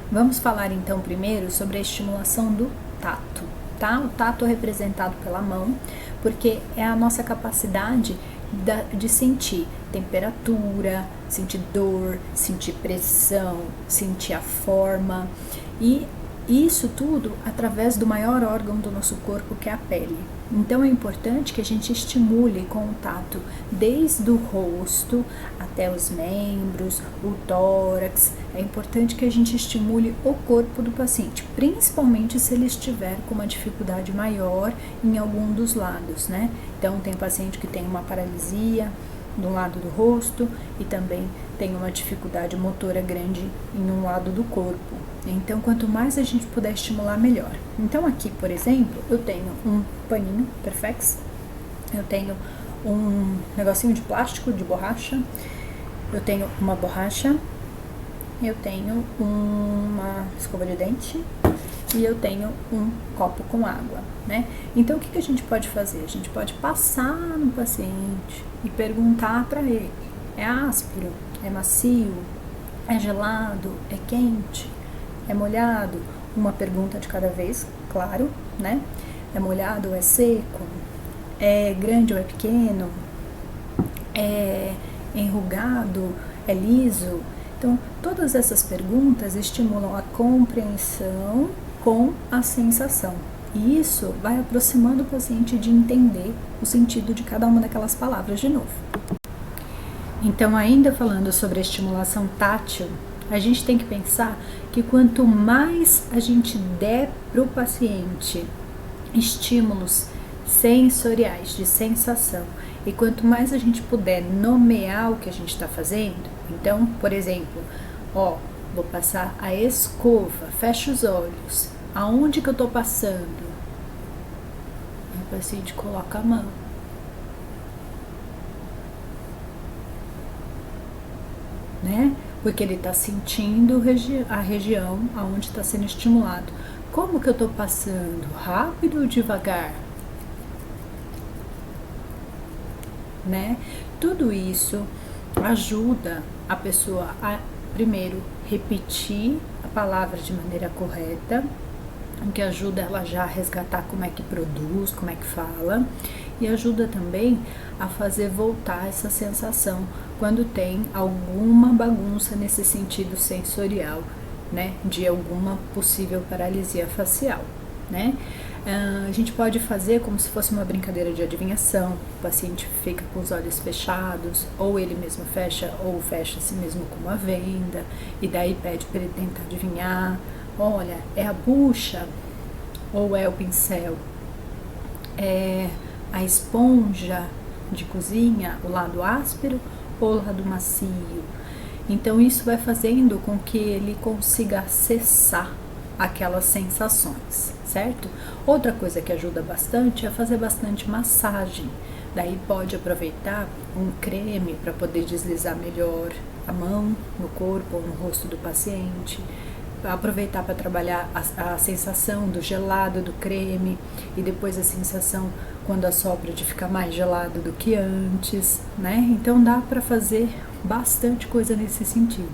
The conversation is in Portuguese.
Vamos falar então primeiro sobre a estimulação do tato, tá? O tato é representado pela mão, porque é a nossa capacidade de sentir temperatura, sentir dor, sentir pressão, sentir a forma, e isso tudo através do maior órgão do nosso corpo, que é a pele. Então é importante que a gente estimule com o tato desde o rosto até os membros, o tórax. É importante que a gente estimule o corpo do paciente, principalmente se ele estiver com uma dificuldade maior em algum dos lados, né? Então tem paciente que tem uma paralisia do lado do rosto e também tem uma dificuldade motora grande em um lado do corpo. Então, quanto mais a gente puder estimular, melhor. Então, aqui, por exemplo, eu tenho um paninho Perfex, eu tenho um negocinho de plástico, de borracha, eu tenho uma borracha, eu tenho uma escova de dente e eu tenho um copo com água, né? Então, o que a gente pode fazer? A gente pode passar no paciente e perguntar para ele: é áspero? É macio? É gelado? É quente? É molhado? Uma pergunta de cada vez, claro, né? É molhado ou é seco? É grande ou é pequeno? É enrugado? É liso? Então, todas essas perguntas estimulam a compreensão com a sensação. E isso vai aproximando o paciente de entender o sentido de cada uma daquelas palavras de novo. Então, ainda falando sobre a estimulação tátil, a gente tem que pensar que quanto mais a gente der para o paciente estímulos sensoriais, de sensação, e quanto mais a gente puder nomear o que a gente está fazendo, então, por exemplo, vou passar a escova, fecha os olhos, aonde que eu estou passando? O paciente coloca a mão. Né? Porque ele está sentindo a região aonde está sendo estimulado. Como que eu estou passando? Rápido ou devagar? Né? Tudo isso ajuda a pessoa a, primeiro, repetir a palavra de maneira correta, o que ajuda ela já a resgatar como é que produz, como é que fala, e ajuda também a fazer voltar essa sensação quando tem alguma bagunça nesse sentido sensorial, né, de alguma possível paralisia facial, né? A gente pode fazer como se fosse uma brincadeira de adivinhação. O paciente fica com os olhos fechados, ou ele mesmo fecha, ou fecha a si mesmo com uma venda, e daí pede para ele tentar adivinhar. Olha, é a bucha ou é o pincel? É a esponja de cozinha, o lado áspero ou o lado macio? Então isso vai fazendo com que ele consiga acessar aquelas sensações, certo? Outra coisa que ajuda bastante é fazer bastante massagem. Daí pode aproveitar um creme para poder deslizar melhor a mão no corpo ou no rosto do paciente, aproveitar para trabalhar a sensação do gelado do creme e depois a sensação quando assopra de ficar mais gelado do que antes, né? Então dá para fazer bastante coisa nesse sentido.